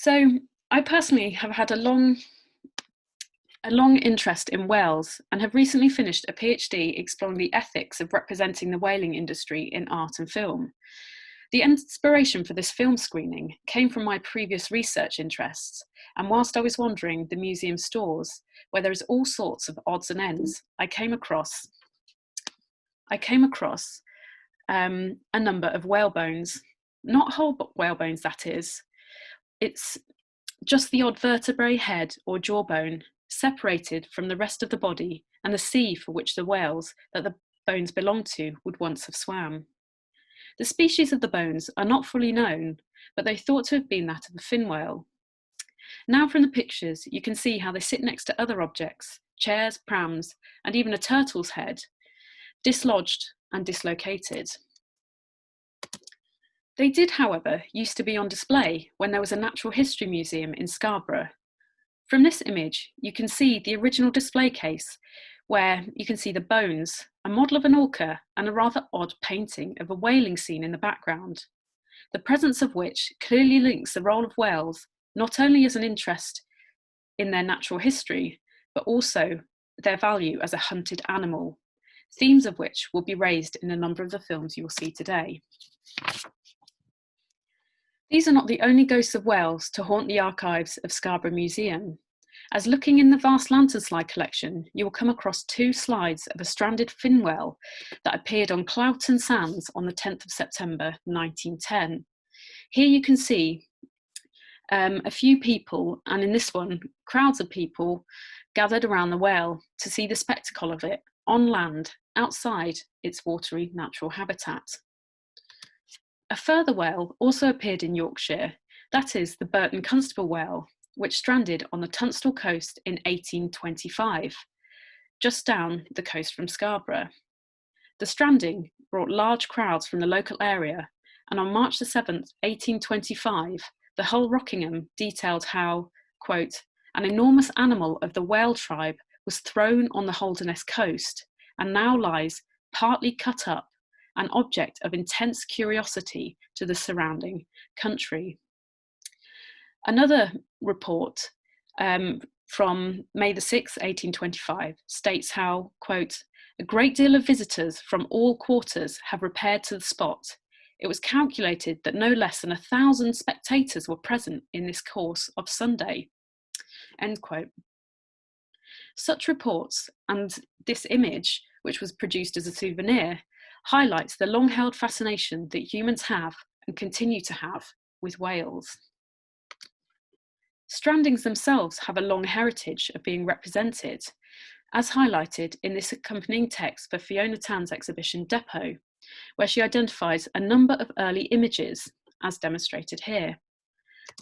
So I personally have had a long interest in whales and have recently finished a PhD exploring the ethics of representing the whaling industry in art and film. The inspiration for this film screening came from my previous research interests, and whilst I was wandering the museum stores, where there is all sorts of odds and ends, I came across a number of whale bones, not whole whale bones, that is. It's just the odd vertebrae, head or jawbone, separated from the rest of the body and the sea for which the whales that the bones belong to would once have swam. The species of the bones are not fully known, but they're thought to have been that of a fin whale. Now from the pictures, you can see how they sit next to other objects, chairs, prams, and even a turtle's head, dislodged and dislocated. They did, however, used to be on display when there was a natural history museum in Scarborough. From this image, you can see the original display case where you can see the bones, a model of an orca, and a rather odd painting of a whaling scene in the background, the presence of which clearly links the role of whales not only as an interest in their natural history, but also their value as a hunted animal, themes of which will be raised in a number of the films you will see today. These are not the only ghosts of whales to haunt the archives of Scarborough Museum, as looking in the vast lantern slide collection, you will come across two slides of a stranded fin whale that appeared on Cloughton Sands on the 10th of September 1910. Here you can see a few people, and in this one, crowds of people gathered around the whale to see the spectacle of it on land, outside its watery natural habitat. A further whale also appeared in Yorkshire, that is the Burton Constable whale, which stranded on the Tunstall coast in 1825, just down the coast from Scarborough. The stranding brought large crowds from the local area, and on March the 7th, 1825, the Hull Rockingham detailed how, quote, an enormous animal of the whale tribe was thrown on the Holderness coast and now lies partly cut up, an object of intense curiosity to the surrounding country. Another report from May the 6th, 1825 states how, quote, a great deal of visitors from all quarters have repaired to the spot. It was calculated that no less than 1,000 spectators were present in this course of Sunday, end quote. Such reports and this image, which was produced as a souvenir, highlights the long-held fascination that humans have and continue to have with whales. Strandings themselves have a long heritage of being represented, as highlighted in this accompanying text for Fiona Tan's exhibition Depot, where she identifies a number of early images, as demonstrated here,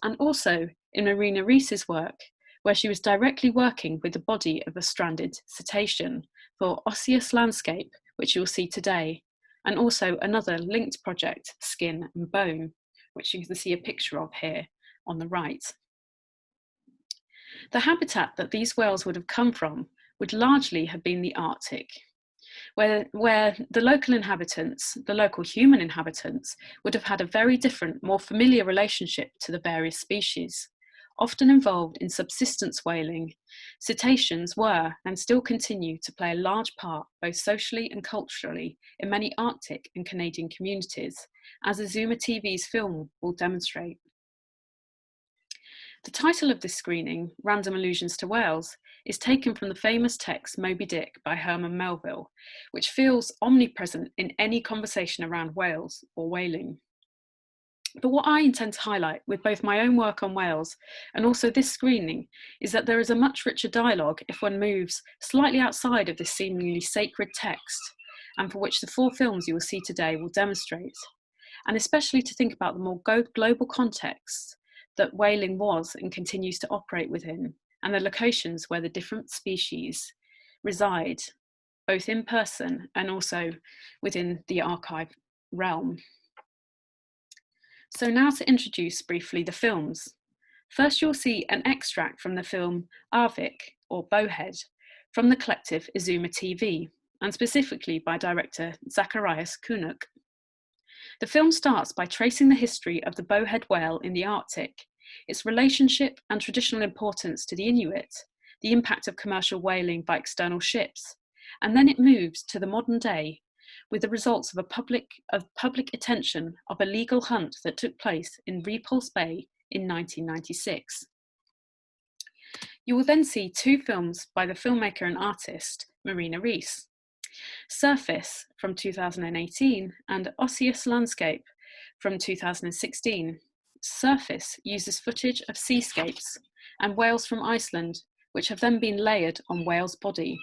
and also in Marina Rees's work, where she was directly working with the body of a stranded cetacean for Osseous landscape, which you will see today, and also another linked project, Skin and Bone, which you can see a picture of here on the right. The habitat that these whales would have come from would largely have been the Arctic, where the local inhabitants, the local human inhabitants, would have had a very different, more familiar relationship to the various species. Often involved in subsistence whaling, cetaceans were and still continue to play a large part, both socially and culturally, in many Arctic and Canadian communities, as Isuma TV's film will demonstrate. The title of this screening, Random Allusions to Whales, is taken from the famous text Moby Dick by Herman Melville, which feels omnipresent in any conversation around whales or whaling. But what I intend to highlight with both my own work on whales and also this screening is that there is a much richer dialogue if one moves slightly outside of this seemingly sacred text, and for which the 4 films you will see today will demonstrate, and especially to think about the more global context that whaling was and continues to operate within, and the locations where the different species reside, both in person and also within the archive realm. So now to introduce briefly the films. First, you'll see an extract from the film Arviq, or Bowhead, from the collective Isuma TV, and specifically by director Zacharias Kunuk. The film starts by tracing the history of the bowhead whale in the Arctic, its relationship and traditional importance to the Inuit, the impact of commercial whaling by external ships, and then it moves to the modern day with the results of public attention of a legal hunt that took place in Repulse Bay in 1996. You will then see two films by the filmmaker and artist Marina Rees, Surface from 2018 and Osseous Landscape from 2016. Surface uses footage of seascapes and whales from Iceland, which have then been layered on whales' body.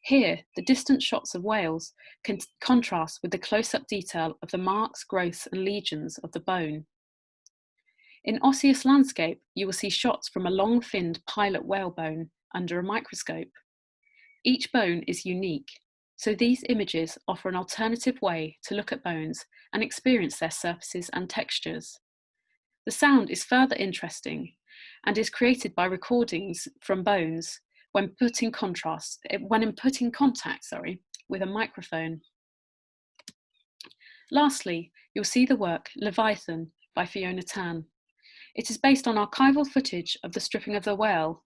Here, the distant shots of whales can contrast with the close-up detail of the marks, growths, and legions of the bone. In Osseous Landscape, you will see shots from a long-finned pilot whale bone under a microscope. Each bone is unique, so these images offer an alternative way to look at bones and experience their surfaces and textures. The sound is further interesting and is created by recordings from bones when put in contact with a microphone. Lastly, you'll see the work Leviathan by Fiona. It is based on archival footage of the stripping of the whale.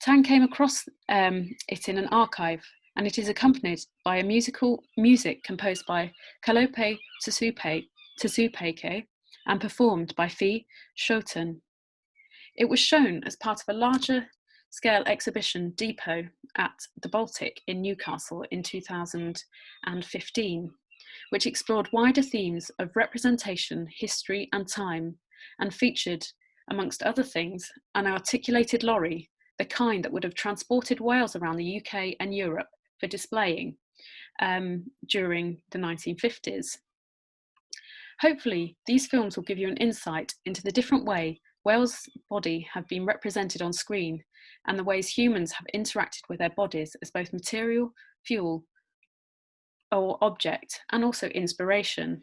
Tan came across it in an archive, and it is accompanied by music composed by Kalope Tsupeke and performed by Fi Shoten. It was shown as part of a larger scale exhibition depot at the Baltic in Newcastle in 2015, which explored wider themes of representation, history and time, and featured, amongst other things, an articulated lorry, the kind that would have transported whales around the UK and Europe for displaying during the 1950s. Hopefully, these films will give you an insight into the different way whales' body have been represented on screen and the ways humans have interacted with their bodies as both material, fuel, or object, and also inspiration.